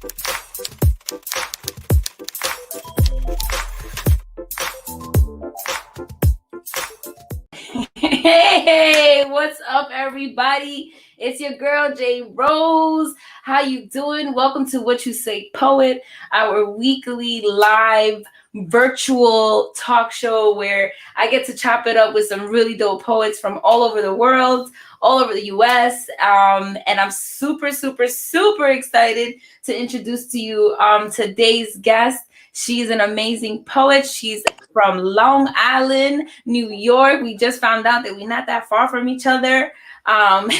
Hey, what's up, everybody? It's your girl JRose. How you doing? Welcome to What You Say Poet, our weekly live virtual talk show where I get to chop it up with some really dope poets from all over the world, all over the US. And I'm super, super, super excited to introduce to you today's guest. She's an amazing poet. She's from Long Island, New York. We just found out that we're not that far from each other. And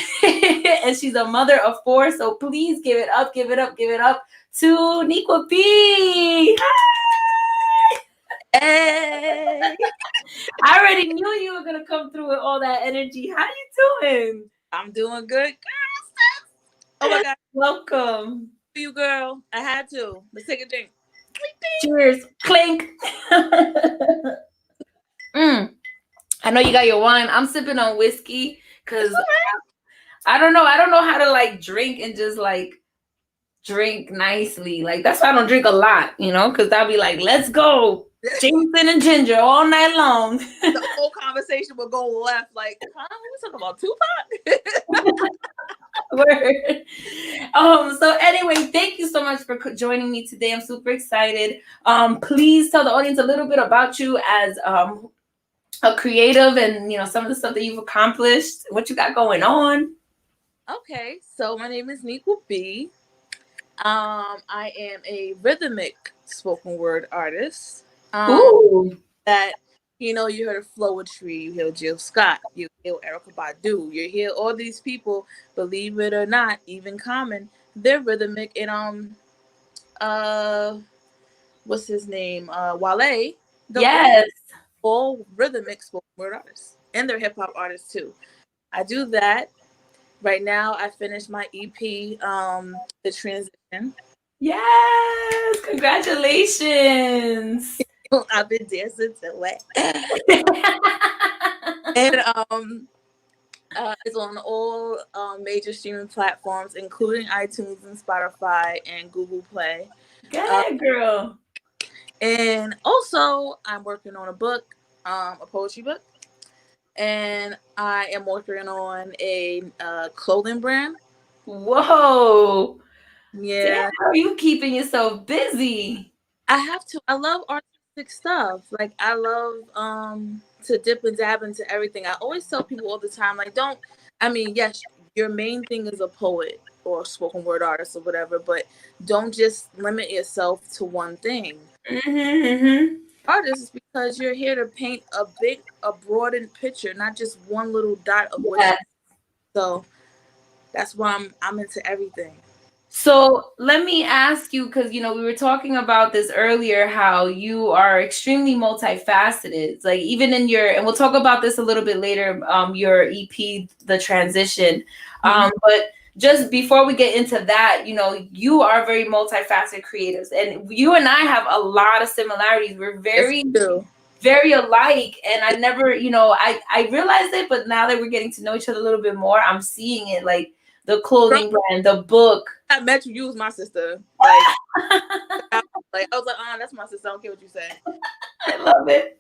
she's a mother of four. So please give it up, give it up, give it up to Nikwa B. Hi. Hey. I already knew you were gonna come through with all that energy. How you doing? I'm doing good, girl. Oh my God. Welcome. You, girl. I had to. Let's take a drink. Cheers. Clink. I know you got your wine. I'm sipping on whiskey because I don't know how to like drink and just like drink nicely. Like that's why I don't drink a lot, because I'll be like, let's go. Jameson and ginger all night long. The whole conversation will go left. Like, huh? We talking about Tupac? Word. So anyway, thank you so much for joining me today. I'm super excited. Please tell the audience a little bit about you as a creative and some of the stuff that you've accomplished, what you got going on. Okay, so my name is Nikwa B. I am a rhythmic spoken word artist. Ooh. That you heard of Flowetry, you hear Jill Scott, you hear Erykah Badu, you hear all these people. Believe it or not, even Common, they're rhythmic. And what's his name? Wale. Yes. All rhythmic spoken word artists, and they're hip hop artists too. I do that. Right now, I finished my EP, The Transition. Yes, congratulations. I've been dancing to it. And it's on all major streaming platforms, including iTunes and Spotify and Google Play. Good girl. And also, I'm working on a book, a poetry book. And I am working on a clothing brand. Whoa. Yeah. Damn, how are you keeping yourself busy? I have to. I love artistic stuff. Like, I love to dip and dab into everything. I always tell people all the time, like, yes, your main thing is a poet or a spoken word artist or whatever, but don't just limit yourself to one thing. Artist is because you're here to paint a broadened picture, not just one little dot of what you. So that's why I'm into everything. So let me ask you, because we were talking about this earlier, how you are extremely multifaceted. Like even in and we'll talk about this a little bit later, your EP, The Transition. But just before we get into that, you are very multifaceted creatives, and you and I have a lot of similarities. We're very, very alike, and I never, I realized it, but now that we're getting to know each other a little bit more, I'm seeing it, like the clothing brand, the book. I met you. You was my sister. Like, I was like, that's my sister. I don't care what you say. I love it.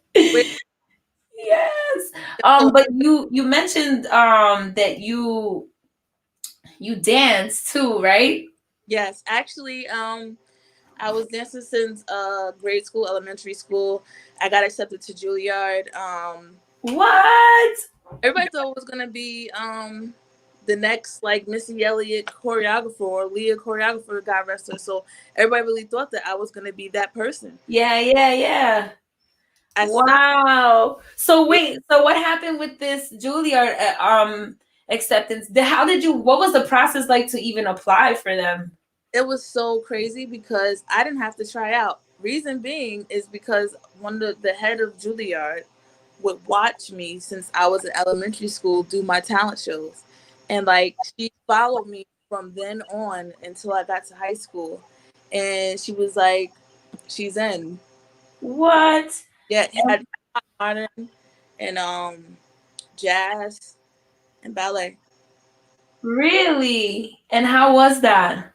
Yes. But you mentioned that you dance too, right? Yes, actually, I was dancing since grade school, elementary school. I got accepted to Juilliard. What? Everybody thought it was gonna be the next like Missy Elliott choreographer or Leah choreographer, God rest her. So everybody really thought that I was gonna be that person. Yeah. Wow. So wait, so what happened with this Juilliard acceptance? What was the process like to even apply for them? It was so crazy because I didn't have to try out. Reason being is because the head of Juilliard would watch me since I was in elementary school do my talent shows. And like she followed me from then on until I got to high school. And she was like, she's in. What? Yeah, had modern and jazz and ballet. Really? And how was that?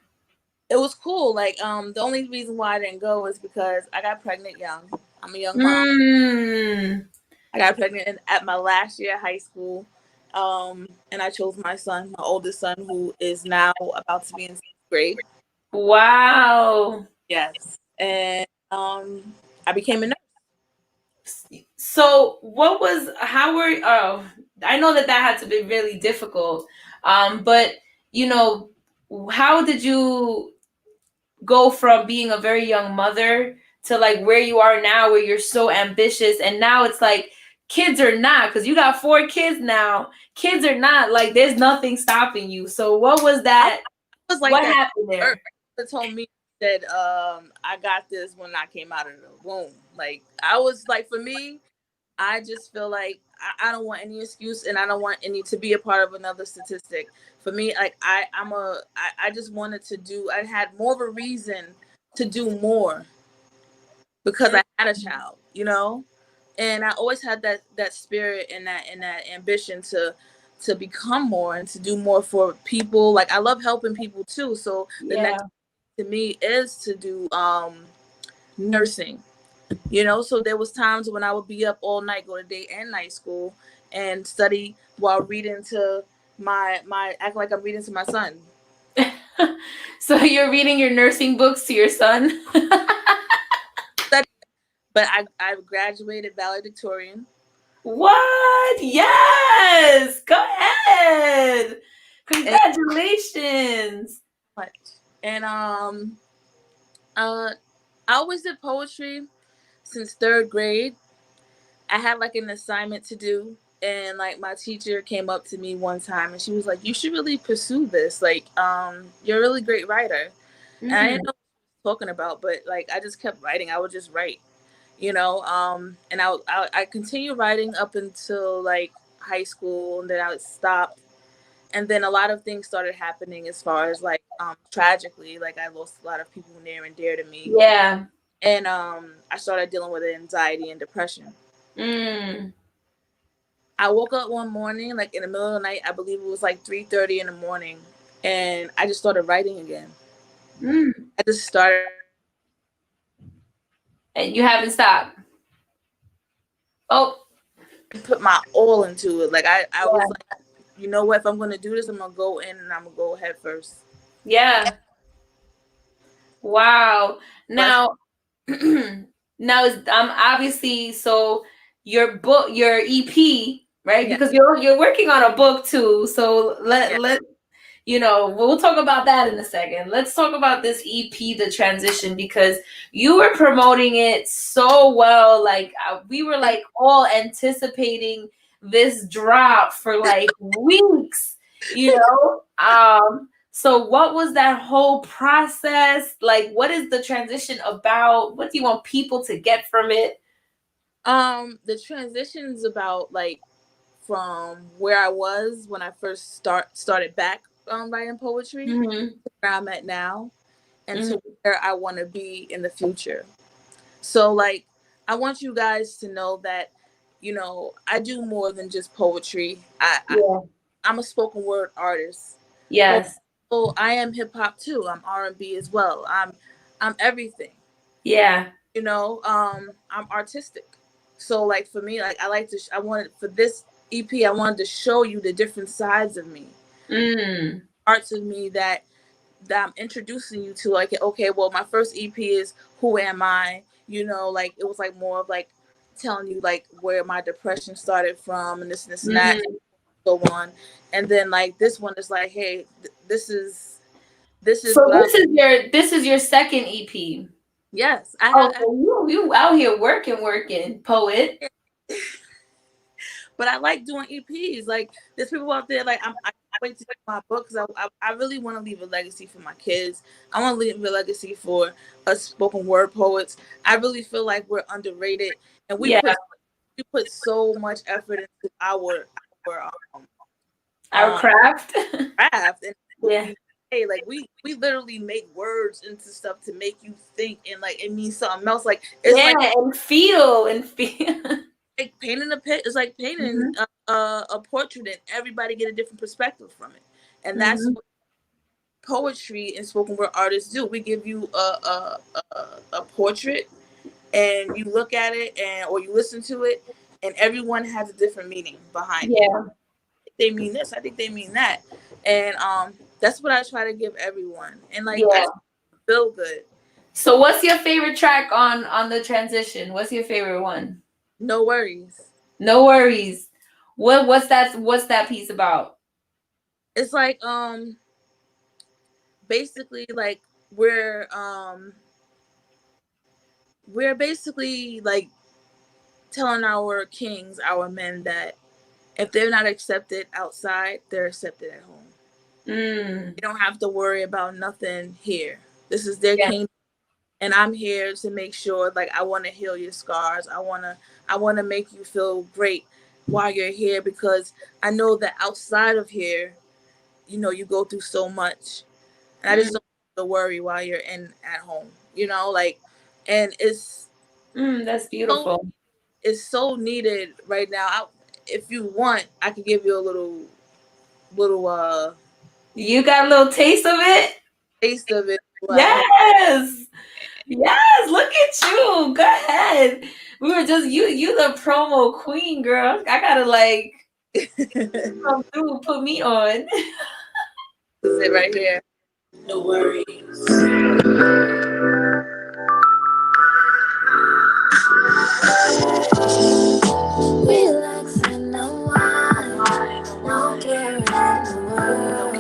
It was cool. Like, the only reason why I didn't go is because I got pregnant young. I'm a young mom. Mm. I got pregnant at my last year of high school. And I chose my son, my oldest son, who is now about to be in 6th grade. Wow. Yes. And I became a nurse. So what was how were oh I know that had to be really difficult. But you know, how did you go from being a very young mother to like where you are now where you're so ambitious, and now it's like kids are not, because you got 4 kids now, kids are not like there's nothing stopping you. So what was I that, was like what that. happened there? That told me that I got this when I came out of the womb. Like, I was like, for me, I just feel like I don't want any excuse, and I don't want any to be a part of another statistic. For me, like, I just wanted to do. I had more of a reason to do more because I had a child, and I always had that spirit and that ambition to become more and to do more for people. Like, I love helping people too. So the Yeah. next to me is to do nursing. So there was times when I would be up all night, go to day and night school, and study while reading to my act like I'm reading to my son. So you're reading your nursing books to your son? Study, but I graduated valedictorian. What? Yes. Go ahead. And Congratulations. much. And uh I always did poetry since 3rd grade. I had like an assignment to do, and like my teacher came up to me one time and she was like, "You should really pursue this. Like, you're a really great writer." And I didn't Mm. know what I was talking about, but like I just kept writing. I would just write, and I continued writing up until like high school, and then I would stop. And then a lot of things started happening as far as like tragically, like I lost a lot of people near and dear to me, Yeah. and I started dealing with anxiety and depression. Mm. I woke up one morning, like in the middle of the night. I believe it was like 3:30 in the morning, and I just started writing again. Mm. I just started And you haven't stopped. Oh, put my all into it. Like I yeah. was like, you know what? If I'm gonna do this, I'm gonna go in and I'm gonna go head first. Yeah. Wow. But Now, now is obviously, so your book, your EP, right? yeah, Because you're working on a book too. So yeah. we'll talk about that in a second. Let's talk about this EP, The Transition, because you were promoting it so well. Like we were like all anticipating this drop for like weeks, you know? So what was that whole process? Like, what is the transition about? What do you want people to get from it? The transition's about like from where I was when I first started back writing poetry, Mm-hmm. where I'm at now, and to Mm-hmm. where I want to be in the future. So like, I want you guys to know that, I do more than just poetry. Yeah. I'm a spoken word artist. But Yes. also I am hip hop too. I'm R&B as well. I'm everything. Yeah. I'm artistic. So like for me, like I wanted for this EP, I wanted to show you the different sides of me, Mm. parts of me that I'm introducing you to. Like, okay, well, my first EP is Who Am I? Like it was like more of like telling you like where my depression started from and this and that, Mm. so on. And then like this one is like, hey, this is So what I. this is your second EP. Yes, Oh, so you out here working, poet. but I like doing EPs. Like, there's people out there like I wait to see my books. I really want to leave a legacy for my kids. I want to leave a legacy for us spoken word poets. I really feel like we're underrated, and we Yeah. put so much effort into our Our um craft. craft and what Yeah. we say. Like, we literally make words into stuff to make you think, and like it means something else. Like, it's Yeah, like and feel. painting a pit. It's like painting a portrait, and everybody get a different perspective from it, and that's Hmm. what poetry and spoken word artists do. We give you a portrait, and you look at it, and or you listen to it, and everyone has a different meaning behind it. Yeah. They mean this, I think they mean that, and that's what I try to give everyone, and like Yeah. that's feel good. So what's your favorite track on the transition? What's your favorite one? No worries. No worries. What's that piece about? It's like basically like we're um we're basically like telling our kings, our men, that if they're not accepted outside, they're accepted at home. Mm. They don't have to worry about nothing here. This is their Yeah. kingdom, and I'm here to make sure. Like, I want to heal your scars. I want to make you feel great while you're here, because I know that outside of here, you go through so much, and I just Mm. don't have to worry while you're in at home. Like, and That's so beautiful. it's so needed right now. If you want, I could give you a little You got a little taste of it? taste of it. Yes. Yes, look at you. Go ahead. We were just you the promo queen, girl. I gotta like This come through, put me on. is it right here. No worries. Relax and unwind. No care in the world.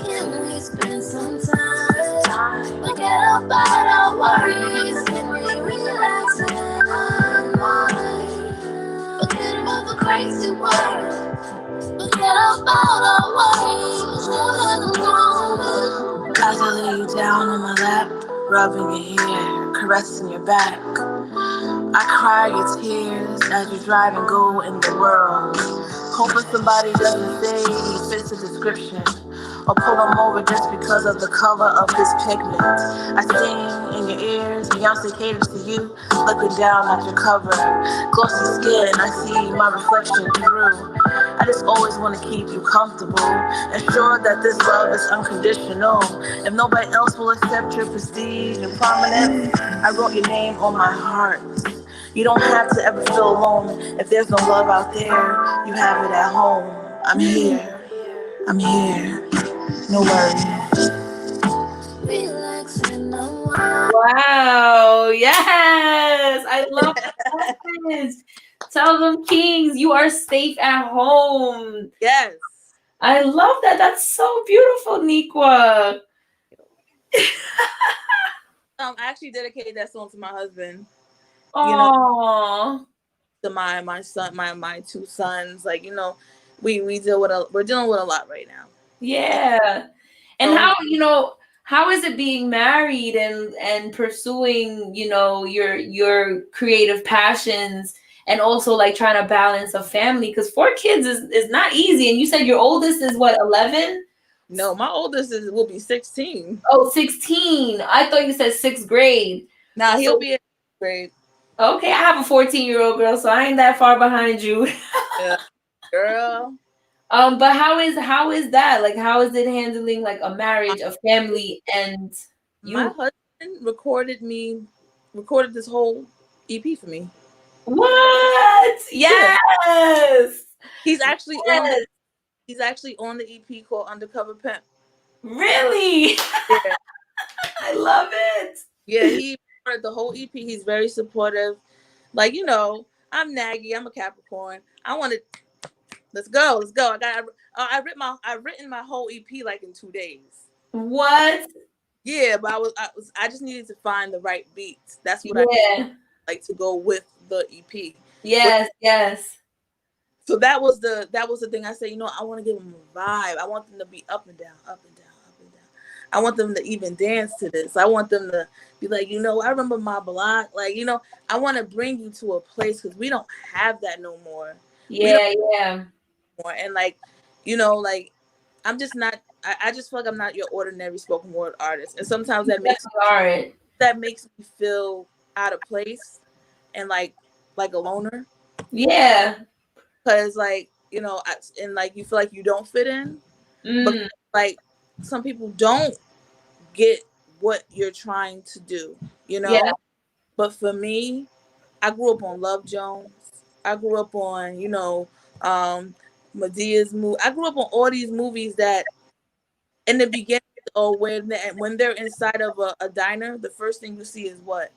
Can we spend some time? Forget about our worries. Can we relax and unwind? Forget about the crazy world. Forget about our worries. As I lay you down on my lap, rubbing your hair, caressing your back. I cry your tears as you drive and go in the world. Hoping somebody doesn't say he fits the description, or pull him over just because of the color of his pigment. I sing in your ears, Beyonce caters to you, looking down at your cover. Glossy skin, I see my reflection through. I just always want to keep you comfortable, ensure that this love is unconditional. If nobody else will accept your prestige and prominence, I wrote your name on my heart. You don't have to ever feel alone. If there's no love out there, you have it at home. I'm here. I'm here. No worries. Relax and unwind. Wow. Yes. I love that message. Tell them kings you are safe at home. Yes. I love that. That's so beautiful, Nikwa. I actually dedicated that song to my husband. You know, Oh. to my son, my two sons. Like, we're dealing with a lot right now. Yeah. And So how is it being married and pursuing, your creative passions and also like trying to balance a family? Because 4 kids is not easy. And you said your oldest is what, 11? no, my oldest will be 16. Oh, 16. I thought you said sixth grade. Now he'll So be in 8th grade. okay, I have a 14-year-old girl, so I ain't that far behind you. Yeah, girl. But how is that? Like, how is it handling like a My, marriage, a family, and my you? husband recorded this whole EP for me. What? Yeah, Yes. he's actually on the Yes. he's actually on the EP called Undercover Pimp. Really? Yeah, I love it. yeah. He recorded the whole EP. He's very supportive. Like, I'm naggy. I'm a Capricorn. I want to let's go, let's go. I've written my whole EP like in 2 days. What? Yeah, but I just needed to find the right beats. That's what I Yeah. like to go with the EP. With Yes, yes. So that was the thing. I said, I want to give them a vibe. I want them to be up and down, up and down, up and down. I want them to even dance to this. I want them to be like, I remember my block. Like, I want to bring you to a place, because we don't have that no more. We don't Yeah, yeah. more. And like, like, I'm just not. I just feel like I'm not your ordinary spoken word artist. And sometimes You definitely are. that makes me feel out of place, and like a loner. Yeah. Because, like, and like you feel like you don't fit in, but Mm. like some people don't get what you're trying to do, you Yeah. know? But for me, I grew up on Love Jones. I grew up on, Medea's movie. I grew up on all these movies that in the beginning or when they're inside of a diner, the first thing you see is what?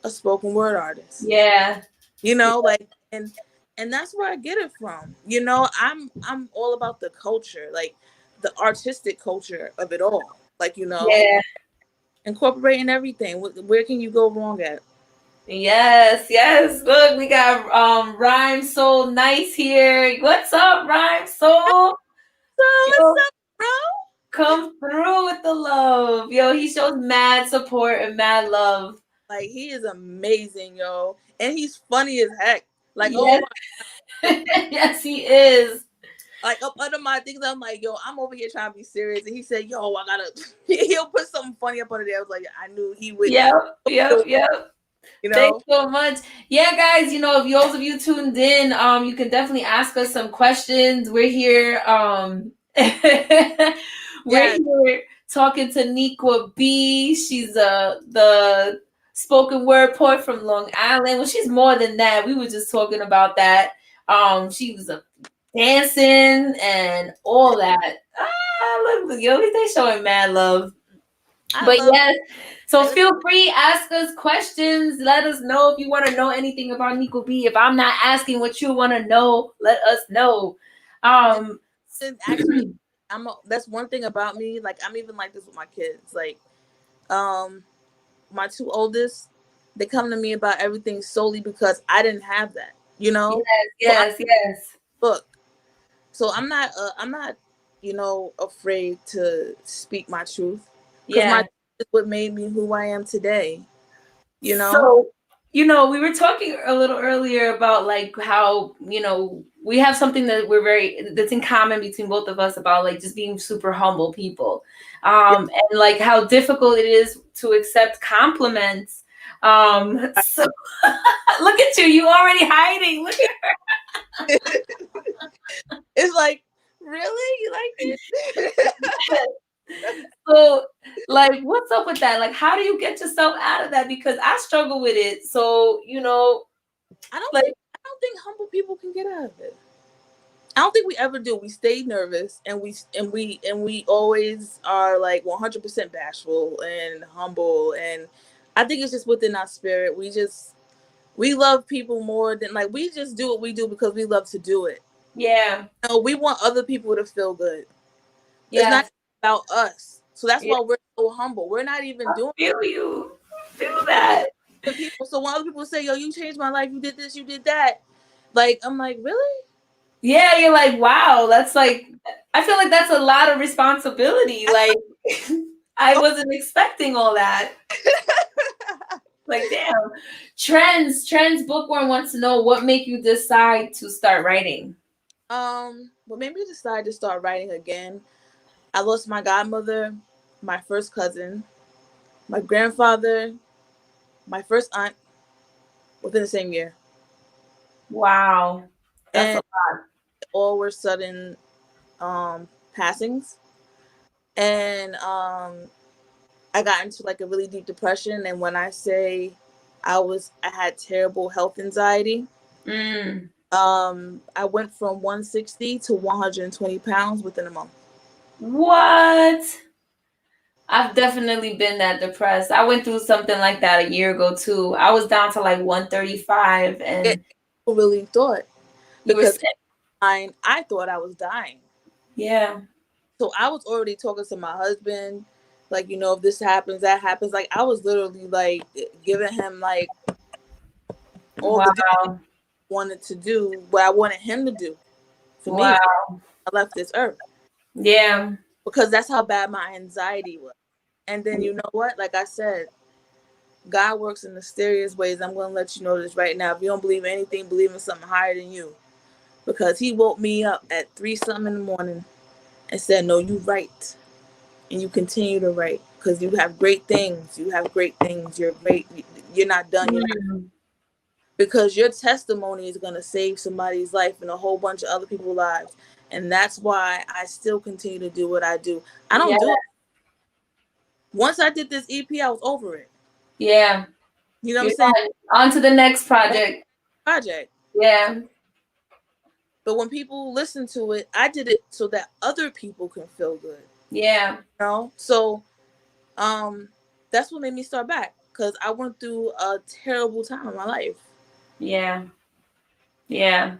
A spoken word artist. Yeah. Like and that's where I get it from. I'm all about the culture, like the artistic culture of it all. Like, Yeah. incorporating everything. Where can you go wrong at? Yes, yes. Look, we got Rhyme Soul Nice here. What's up, Rhyme Soul? So Yo, what's up, bro? come through with the love. Yo, he shows mad support and mad love. Like, he is amazing, yo, and he's funny as heck. Like, oh Yes. my, Yes, he is. like up under my things, I'm like, yo, I'm over here trying to be serious, and he said, yo, I gotta. He'll put something funny up under there. I was like, I knew he would. Yep, yep, yep. You Thanks know. so much. Yeah, guys, if those of you tuned in, you can definitely ask us some questions. We're here. We're Yeah. here talking to Niqua B. She's the spoken word poet from Long Island. Well, she's more than that. We were just talking about that. She was dancing and all that. Look, yo, they showing mad love. I But love. yes, so Like, feel free, ask us questions. Let us know if you want to know anything about Nico B. If I'm not asking what you want to know, let us know. Um, and actually, that's one thing about me. Like, I'm even like this with my kids. Like, um, my two oldest, they come to me about everything solely because I didn't have that. yes, So I yes, yes. look. So I'm not, afraid to speak my truth because my Yeah. truth is what made me who I am today. You know. So, we were talking a little earlier about like how, we have something that's in common between both of us about like just being super humble people. And like how difficult it is to accept compliments. So look at you already hiding. Look It's like, really, you like it? So, like, what's up with that? Like, how do you get yourself out of that? Because I struggle with it. So, I don't like, think I don't think humble people can get out of it. I don't think we ever do. We stay nervous, and we always are like 100% bashful and humble, and I think it's just within our spirit. We love people more than, like, we just do what we do because we love to do it. yeah, No, we want other people to feel good. It's yeah, not about us. So that's yeah. why we're so humble. We're not even I doing feel you. Feel that. it for people. So when other people say, "Yo, you changed my life. You did this. You did that," like, I'm like, really? Yeah, you're like, wow, that's like, I feel like that's a lot of responsibility. Like, I wasn't expecting all that. Like, damn. Trends Bookworm wants to know what made you decide to start writing. What made me decide to start writing again? I lost my godmother, my first cousin, my grandfather, my first aunt within the same year, Wow, that's a and all were sudden passings. And I got into like a really deep depression. And when I say I had terrible health anxiety. mm. I went from 160 to 120 pounds within a month. What? I've definitely been that depressed. I went through something like that a year ago too. I was down to like 135 It and really thought, you were because sick. I thought I was dying. Yeah. So I was already talking to my husband, like, if this happens, that happens. Like, I was literally like giving him like all the Wow. I wanted to do, what I wanted him to do for me. Wow. I left this earth Yeah. because that's how bad my anxiety was. And then, you know what? Like I said, God works in mysterious ways. I'm going to let you know this right now. If you don't believe anything, believe in something higher than you. Because he woke me up at 3 something in the morning and said, no, you write. And you continue to write because you have great things. You have great things. You're great. You're not done. You're not, Mm. because your testimony is going to save somebody's life and a whole bunch of other people's lives. And that's why I still continue to do what I do. I Yeah. don't do it. Once I did this EP, I was over it. Yeah. You know what You're I'm saying? on to the next project. Project. Yeah. But when people listen to it, I did it so that other people can feel good. Yeah. You know? So that's what made me start back. Because I went through a terrible time in my life. Yeah. Yeah.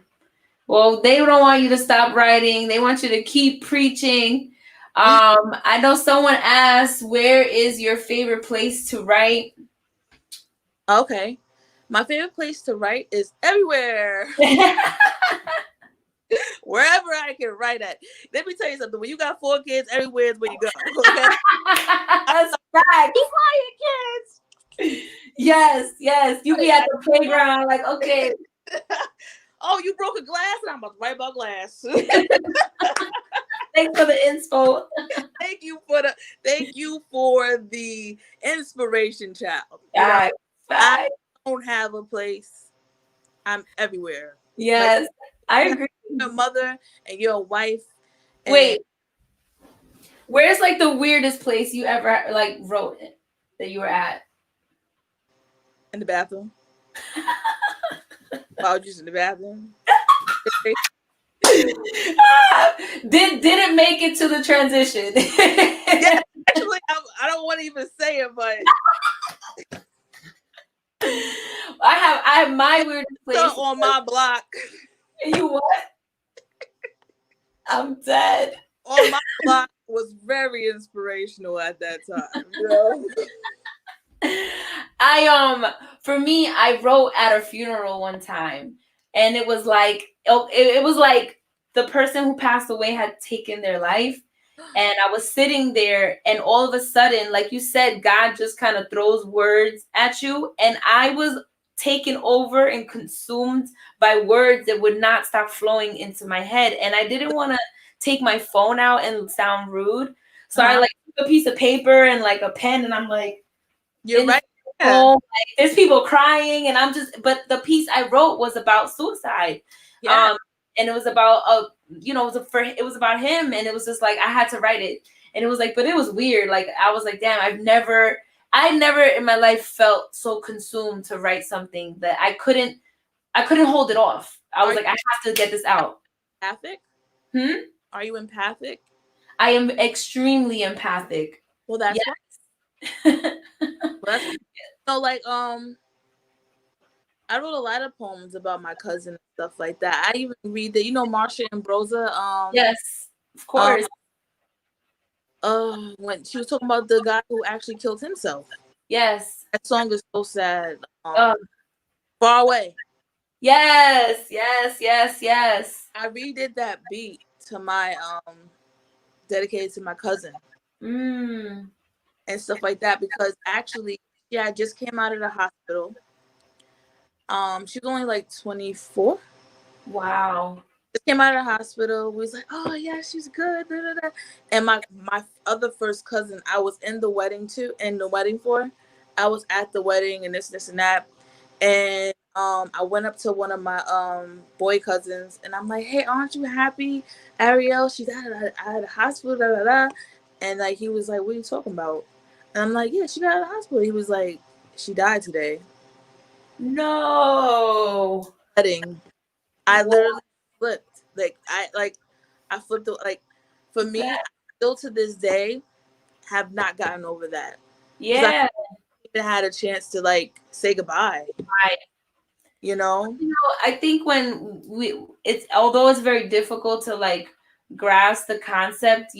Well, they don't want you to stop writing. They want you to keep preaching. I know someone asked, where is your favorite place to write? Okay. My favorite place to write is everywhere. Wherever I can write at. Let me tell you something. When you got 4 kids, everywhere is where you go. Okay. That's facts. Be quiet, kids. Yes, yes. You be at the playground, like, okay. Oh, you broke a glass, and I'm about to write about glass. Thanks for the inspo. Thank you for the inspiration, child. You know, Facts, I facts. don't have a place. I'm everywhere. Like, Yes, I agree. you're a mother and you're a wife. And Wait, where's like the weirdest place you ever like wrote it that you were at? in the bathroom. Why would you in the bathroom? Did it make it to the transition? Yeah, actually, I don't want to even say it, but I have my weirdest place on my block. You what? I'm dead. On my block was very inspirational at that time. You know? For me, I wrote at a funeral one time, and it was like it was like the person who passed away had taken their life, and I was sitting there, and all of a sudden, like you said, God just kind of throws words at you, and I was taken over and consumed by words that would not stop flowing into my head, and I didn't want to take my phone out and sound rude, so I like took a piece of paper and like a pen, and I'm like, you're right. Oh, like, there's people crying, and I'm just. But the piece I wrote was about suicide, Yeah. and it was about it was about him, and it was just like I had to write it, and it was like, but it was weird. Like I was like, damn, I never in my life felt so consumed to write something that I couldn't hold it off. I was like, I have to get this out. Empathic? Are you empathic? I am extremely empathic. Well, that's yes. So like I wrote a lot of poems about my cousin and stuff like that. I even read that, Marsha and Broza. Yes, of course. When she was talking about the guy who actually killed himself. Yes. That song is so sad. Far Away. Yes, yes, yes, yes. I redid that beat to my dedicated to my cousin. And stuff like that, because actually, I just came out of the hospital. She was only like 24. Wow. Just came out of the hospital. We was like, oh yeah, she's good. Da, da, da. And my other first cousin, I was in the wedding for. I was at the wedding and this and that. And I went up to one of my boy cousins and I'm like, hey, aren't you happy, Ariel? She's out of the hospital, da, da, da. And like he was like, what are you talking about? And I'm like, yeah, she got out of the hospital. He was like, she died today. No. Wedding. I literally flipped. I flipped. Like, for me, I still to this day have not gotten over that. Yeah. I even had a chance to like say goodbye. Right. I think when although it's very difficult to like grasp the concept,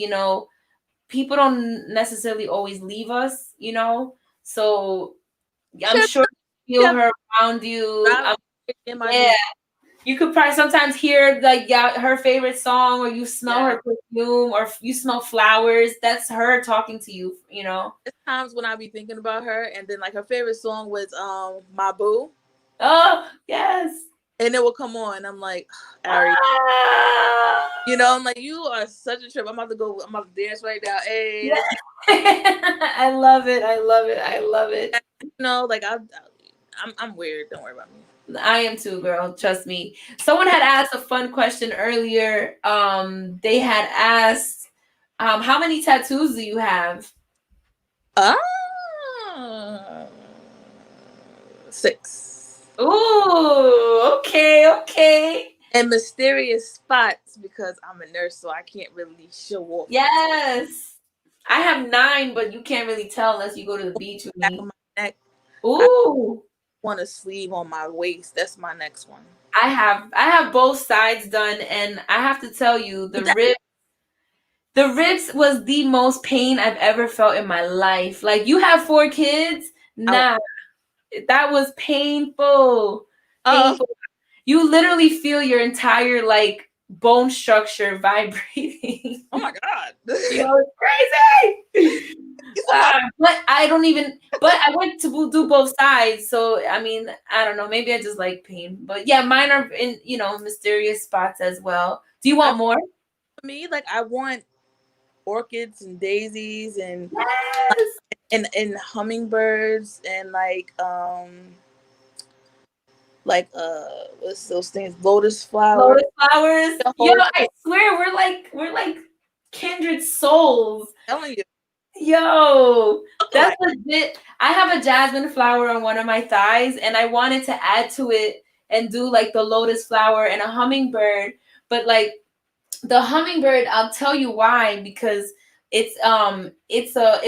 people don't necessarily always leave us, so I'm sure you feel her around you. Yeah. You could probably sometimes hear like her favorite song, or you smell her perfume, or you smell flowers. That's her talking to you, There's times when I be thinking about her, and then like her favorite song was My Boo. Oh, yes. And it will come on. I'm like, Ari. I'm like, you are such a trip. I'm about to dance right now. Hey. Yeah. I love it. I love it. I love it. Like I'm weird. Don't worry about me. I am too, girl. Trust me. Someone had asked a fun question earlier. They had asked, how many tattoos do you have? Ah, 6. Ooh, okay, okay. And mysterious spots because I'm a nurse, so I can't really show off my Yes. I have 9, but you can't really tell unless you go to the beach with back of me. my neck. I Ooh. want a sleeve on my waist. That's my next one. I have both sides done, and I have to tell you, But that, the ribs was the most pain I've ever felt in my life. Like, you have 4 kids? oh, Nah, that was painful. oh, Painful. You literally feel your entire like bone structure vibrating. oh my god. Yo, it's crazy. But I don't even. But I went to do both sides, so I mean, I don't know. Maybe I just like pain. But yeah, mine are in mysterious spots as well. Do you I, want more? for me, like I want orchids and daisies Yes. and hummingbirds and what's those things? Lotus flowers. Lotus flowers. The Yo, whole I swear we're like kindred souls. telling you, Yo, look that's alike. legit. I have a jasmine flower on one of my thighs, and I wanted to add to it and do like the lotus flower and a hummingbird. But like the hummingbird, I'll tell you why, because it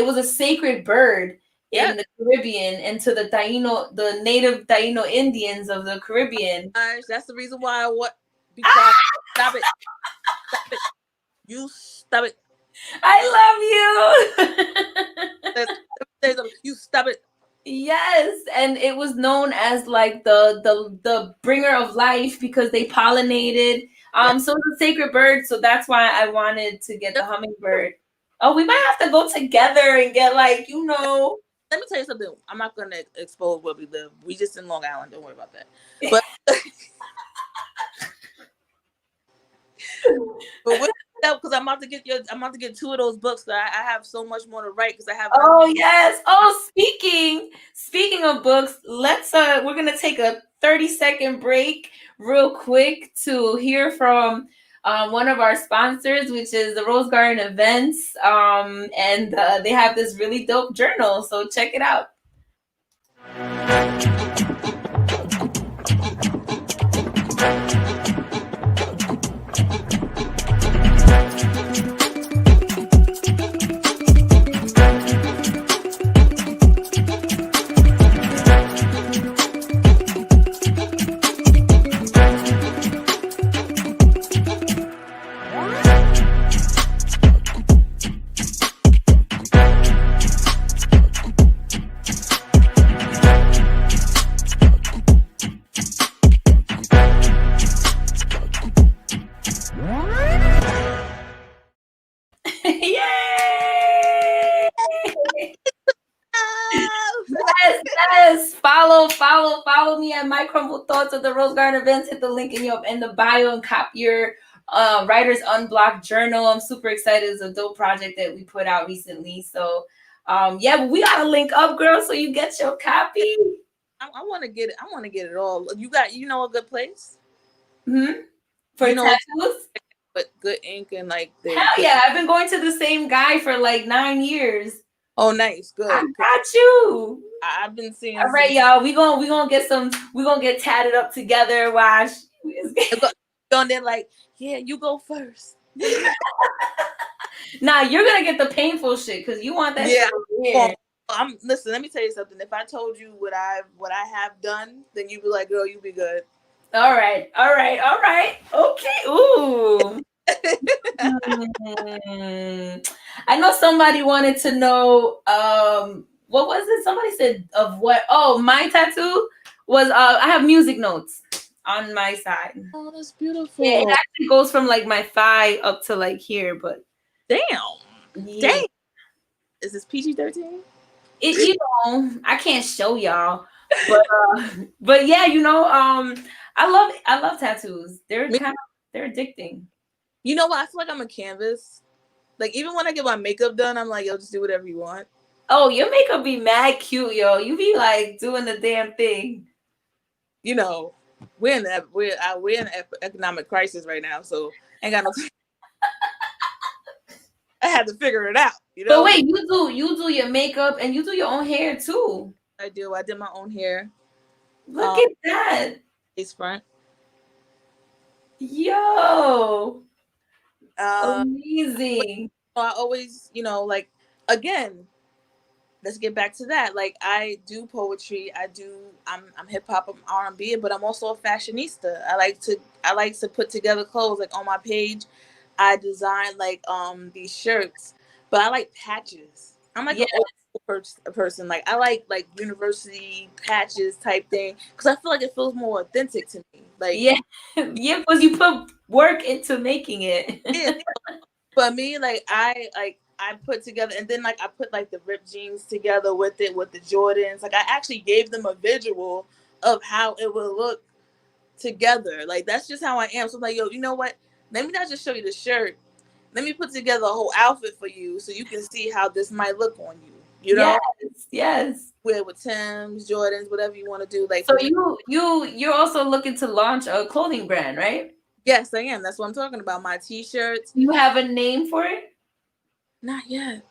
was a sacred bird Yeah, in the Caribbean and to the native Taino Indians of the Caribbean. gosh, that's the reason why I want be quiet. Ah, Stop it. Stop it. You stop it. I love you. Let me say something. You stop it. Yes, and it was known as like the bringer of life because they pollinated. Yeah. So it's a sacred bird, so that's why I wanted to get the Yep. hummingbird. Oh, we might have to go together and get like, Let me tell you something. I'm not gonna expose where we live. We just in Long Island. Don't worry about that. But but because I'm about to get 2 of those books. I have so much more to write because I have one. Oh yes. Oh, speaking of books, we're gonna take a 30-second break real quick to hear from one of our sponsors, which is the Rose Garden Events. And they have this really dope journal, so check it out. Yay! Yes, yes. Follow me at My Crumble Thoughts of the Rose Garden Events. Hit the link in the bio and copy your Writer's Unblocked journal. I'm super excited. It's a dope project that we put out recently. So yeah, but we gotta link up, girl, so you get your copy. I want to get it. I want to get it all. You know a good place. Hmm. For You know, tattoos? but good ink and like they're Hell good. yeah. I've been going to the same guy for like 9 years. Oh, nice, I good. got you. I've been seeing All right, some. y'all. We gonna get tatted up together. Watch. Going there like, yeah, you go first. Nah, you're gonna get the painful shit because you want that Yeah. shit over here. Listen. Let me tell you something. If I told you what I have done, then you'd be like, girl, you be good. All right. Okay. Ooh. Hmm. I know somebody wanted to know. What was it? Somebody said of what? Oh, my tattoo was. I have music notes on my side. Oh, that's Yeah, it beautiful. actually goes from like my thigh up to like here, but Damn. yeah. Dang. Is this PG-13? I can't show y'all, but but yeah, I love tattoos. They're addicting. You know what? I feel like I'm a canvas. Like even when I get my makeup done, I'm like, yo, just do whatever you want. Oh, your makeup be mad cute, yo. You be like doing the damn thing. you know, we're in an economic crisis right now, so ain't got no. I had to figure it out, you But know. wait, you do your makeup and you do your own hair too. I do. I did my own hair. Look at that. Face front. Yo. Um, but Amazing. I always, like, again, let's get back to that. Like, I do poetry. I'm hip hop, I'm R&B, but I'm also a fashionista. I like to put together clothes. Like, on my page, I design like these shirts, but I like patches. I'm like Yeah, an old person. Like, I like university patches type thing because I feel like it feels more authentic to me. Like, yeah, yeah, because you put work into making it. yeah, but me, like, I put together, and then, like, I put like the ripped jeans together with it, with the Jordans. Like, I actually gave them a visual of how it would look together. Like, that's just how I am. So I'm like, yo, you know what? Let me not just show you the shirt. Let me put together a whole outfit for you so you can see how this might look on you. You Yes, know, yes. wear with Tim's, Jordans, whatever you want to do. Like, So for me, you're also looking to launch a clothing brand, right? yes, I am. That's what I'm talking about. My T-shirts. You have a name for it? Not yet.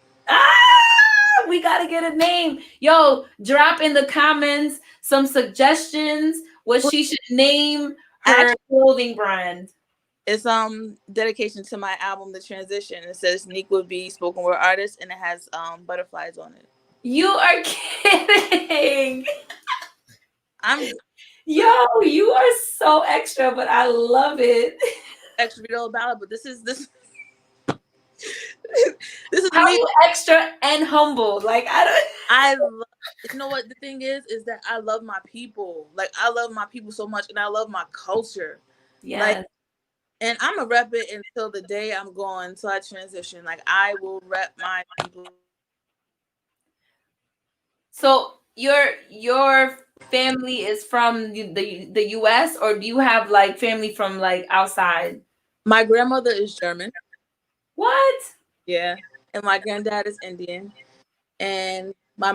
We gotta get a name. Yo, drop in the comments some suggestions what Well, she should name her actually, clothing brand. it's dedication to my album, The Transition. It says Nick would be spoken word artist, and it has butterflies on it. You are kidding. I'm Yo, you are so extra, but I love it. extra real about it, but this this is How me. you extra and humble? Like I don't. I love, you know what the thing is that I love my people. Like, I love my people so much, and I love my culture. Like, Yes. and I'm a rep it until the day I'm gone, until I transition. Like, I will rep my people. So your family is from the U.S. or do you have like family from like outside? My grandmother is German, What? yeah, and my granddad is Indian, and my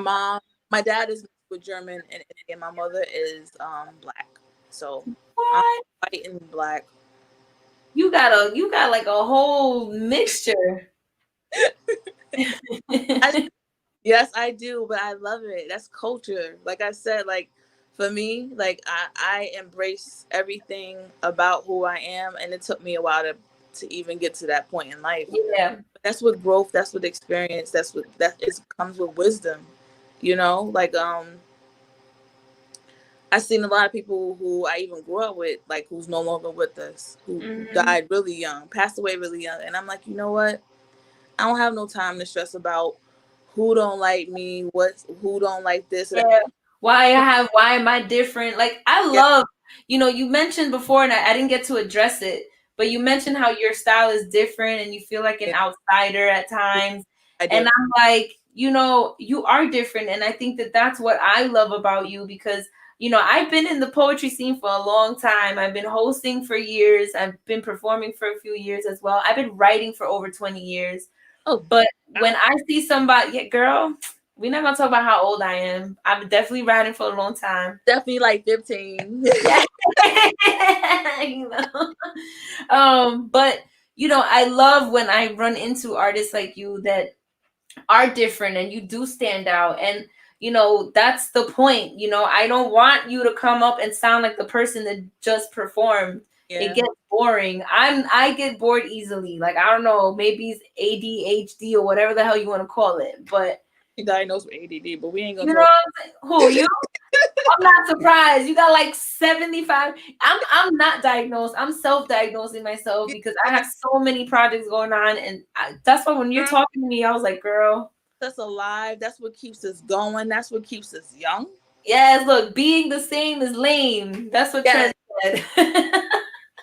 dad is mixed with German and Indian. My mother is black, so I'm What? white and black. You got like a whole mixture. I, yes, I do, but I love it. That's culture. Like I said, like, for me, like, I embrace everything about who I am, and it took me a while to even get to that point in life. Yeah. But that's what growth. That's what experience. That's what that is comes with wisdom. Like, I've seen a lot of people who I even grew up with, like, who's no longer with us, who Mhm. died really young, passed away really young, and I'm like, you know what? I don't have no time to stress about who don't like me, who don't like this. And Yeah. Why am I different? Like I yeah, love, you mentioned before and I didn't get to address it, but you mentioned how your style is different and you feel like an yeah, outsider at times. I And do. I'm like, you are different. And I think that that's what I love about you because, I've been in the poetry scene for a long time. I've been hosting for years. I've been performing for a few years as well. I've been writing for over 20 years. Oh, But wow. when I see somebody, yeah, girl, we're not gonna talk about how old I am. I've definitely riding for a long time. Definitely like 15. Yeah. you know. But I love when I run into artists like you that are different and you do stand out. And that's the point. I don't want you to come up and sound like the person that just performed. It Yeah, gets boring. I get bored easily. Like I don't know, maybe it's ADHD or whatever the hell you want to call it. But he diagnosed with ADD, but we ain't gonna you know talk. what I'm saying? Who you? I'm not surprised. You got like 75. I'm not diagnosed. I'm self-diagnosing myself Yeah, because I have so many projects going on, and that's why when you're talking to me, I was like, girl, that's alive. That's what keeps us going. That's what keeps us young. yes. Look, being the same is lame. That's what Yeah, Trent said.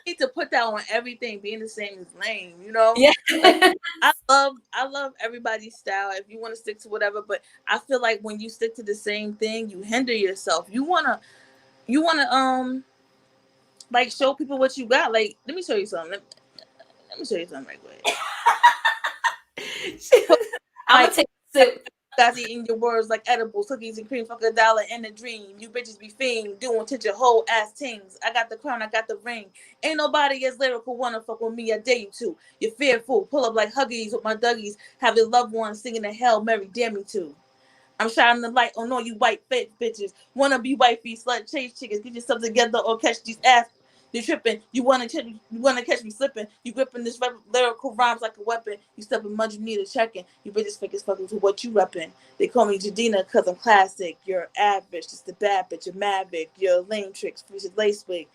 need to put that on everything. Being the same is lame. Yeah. Like, I love everybody's style. If you want to stick to whatever, but I feel like when you stick to the same thing, you hinder yourself. You wanna like, show people what you got. Like, let me show you something. Let me show you something right quick. Put I'm my gonna take a sip. Guys eating your words like edibles, cookies and cream, fuck a dollar in a dream. You bitches be fiend, doing to your whole ass things. I got the crown, I got the ring. Ain't nobody as lyrical wanna fuck with me, I dare you to. You're fearful, pull up like Huggies with my Dougies. Have your loved ones singing the Hail Mary, dare me to. I'm shining the light on all you white fake bitches. Wanna be wifey, slut, chase chickens. Get yourself together or catch these ass. You're tripping. You wanna catch me slipping. You gripping this lyrical rhymes like a weapon. You stepping mud, you need a checking. You bitches fake as fucking to what you repping. They call me Jadina cause I'm classic. You're average, just a bad bitch. You're maverick. You're lame tricks, fish lace wig.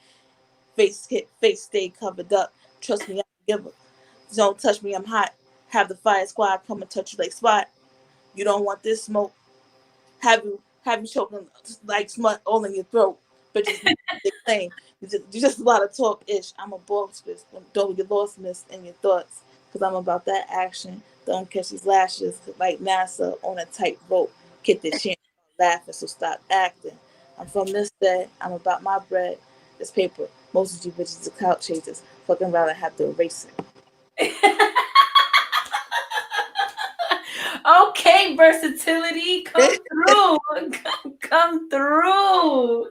Face hit, face stay covered up. Trust me, I'm a giver. Don't touch me, I'm hot. Have the fire squad come and touch you like spot. You don't want this smoke. Have you choking like smut all in your throat, but just they claim you just a lot of talk ish. I'm a boss bitch. Don't get lost miss in your thoughts, cause I'm about that action. Don't catch these lashes like NASA on a tight rope. Get the chance laughing, so stop acting. I'm from this day. I'm about my bread. This paper. Most of you bitches are clout chasers. Fucking rather have to erase it. Okay, versatility, come through. Come through.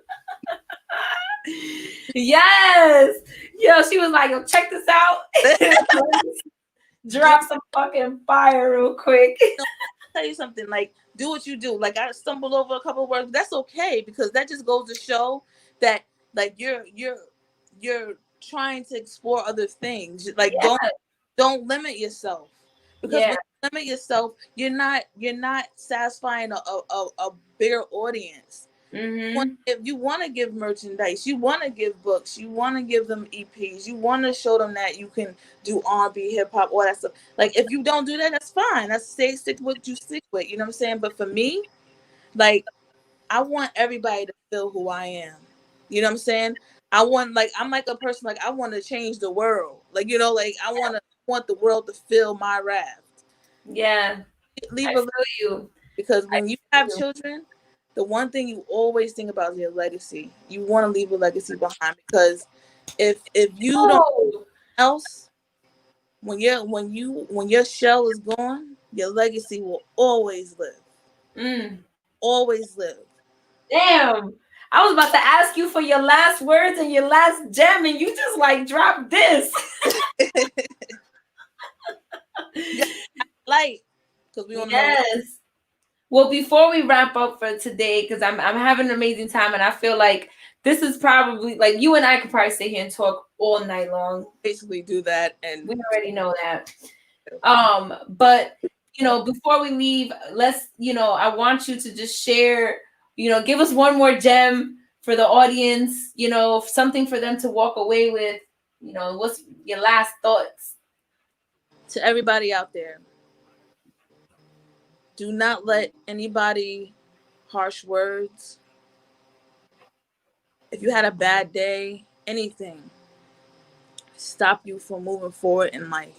Yes. Yo, she was like, yo, check this out. Drop some fucking fire real quick. Tell you something, like, do what you do. Like, I stumbled over a couple of words, but that's okay, because that just goes to show that, like, you're trying to explore other things. Like, Yeah. don't limit yourself, because Yeah. when you limit yourself, you're not satisfying a bigger audience. Mm-hmm. If you want to give merchandise, you want to give books, you want to give them EPs, you want to show them that you can do R&B, hip hop, all that stuff. Like, if you don't do that, that's fine. That's stick with what you stick with. You know what I'm saying? But for me, like, I want everybody to feel who I am. You know what I'm saying? I'm like a person, like, I want to change the world. Like, like, I want the world to feel my raft. Yeah. I Leave a, feel you. because I when you have feel children, the one thing you always think about is your legacy. You want to leave a legacy behind, because if you don't you. else, when your shell is gone, your legacy will always live. Mm. Always live. Damn. I was about to ask you for your last words and your last gem, and you just like dropped this. You got light, because we on the Yes. Well, before we wrap up for today, because I'm having an amazing time, and I feel like this is probably like you and I could probably sit here and talk all night long. basically do that. And We already know that. But before we leave, I want you to just share, give us one more gem for the audience, something for them to walk away with. What's your last thoughts? to everybody out there, do not let anybody harsh words, if you had a bad day, anything, stop you from moving forward in life.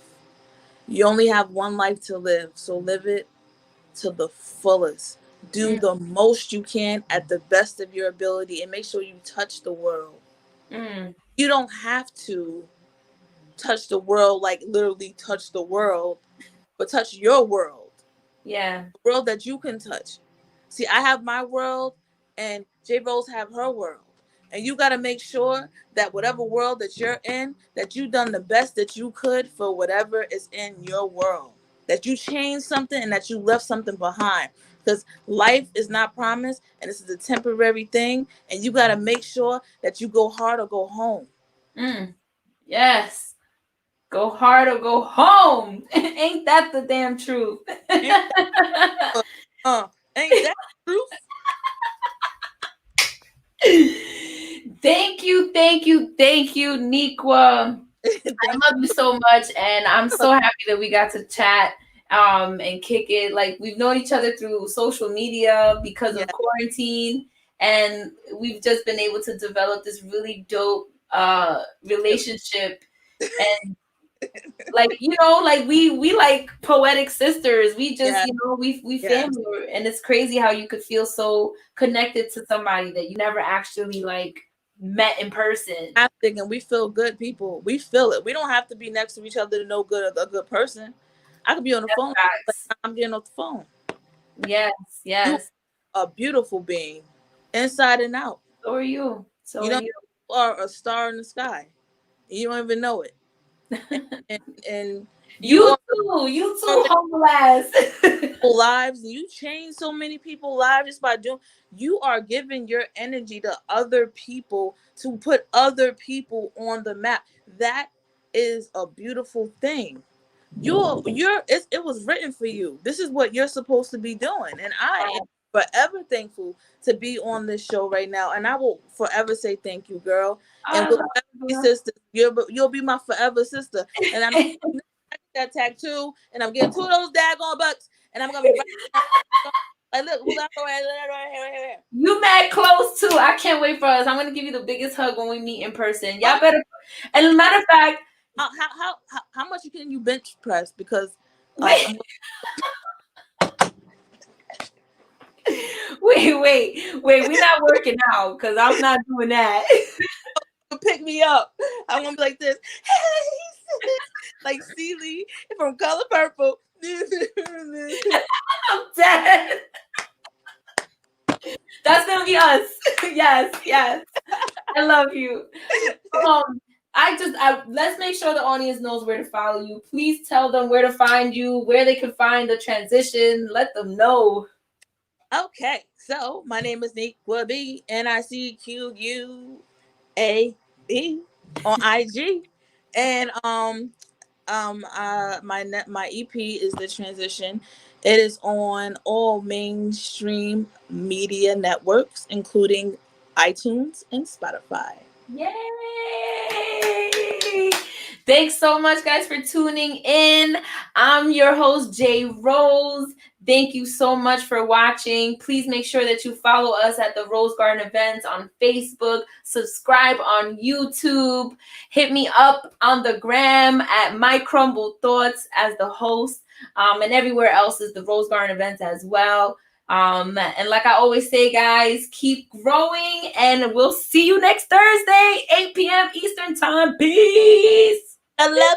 You only have one life to live, so live it to the fullest. Do Mm, the most you can at the best of your ability, and make sure you touch the world. mm, You don't have to touch the world, like literally touch the world, but touch your world. yeah. The world that you can touch. See, I have my world, and JRose have her world. And you got to make sure that whatever world that you're in, that you done the best that you could for whatever is in your world. That you changed something and that you left something behind. Because life is not promised, and this is a temporary thing. And you got to make sure that you go hard or go home. Mm, yes. Go hard or go home. Ain't that the damn truth? Ain't that, ain't that truth? Thank you, thank you, thank you, Nikwa. I Thank love you so much, and I'm you. so happy that we got to chat and kick it. Like, we've known each other through social media because Yeah. of quarantine, and we've just been able to develop this really dope relationship. And like, like we like poetic sisters. We just, Yeah. we Yeah. family, and it's crazy how you could feel so connected to somebody that you never actually like met in person. And we feel good people. We feel it. We don't have to be next to each other to know good a good person. I could be on the phone like Facts. I'm getting off the phone. Yes, You yes. are a beautiful being, inside and out. So are you. So You are know, you. you are a star in the sky. You don't even know it. And you You are too. You too, impacting humble ass. people's lives, and you change so many people's lives just by doing. You are giving your energy to other people to put other people on the map. That is a beautiful thing. It was written for you. This is what you're supposed to be doing, and I am forever thankful to be on this show right now, and I will forever say thank you, girl. And I we'll love forever be you, sisters. You'll be my forever sister, and I know girl. I get that tattoo, and I'm getting two of those daggone bucks, and I'm gonna be right. Like, look, who's that right here? You mad close too. I can't wait for us. I'm gonna give you the biggest hug when we meet in person. Y'all better. And matter of fact, How much can you bench press? Because wait, I'm wait. We're not working out because I'm not doing that. gonna pick me up. I'm gonna be like this, like Celie from Color Purple. I'm dead. That's gonna be us. Yes, yes. I love you. Let's make sure the audience knows where to follow you. Please tell them where to find you, where they can find the transition. Let them know. Okay, so my name is Niqua B, NICQUAB on IG, and my EP is The Transition. It is on all mainstream media networks, including iTunes and Spotify. Yay! Thanks so much, guys, for tuning in. I'm your host, JRose. Thank you so much for watching. Please make sure that you follow us at the Rose Garden Events on Facebook, subscribe on YouTube, hit me up on the gram at My Crumble Thoughts as the host, and everywhere else is the Rose Garden Events as well. And like I always say, guys, keep growing, and we'll see you next Thursday, 8 p.m. Eastern Time. Peace. I love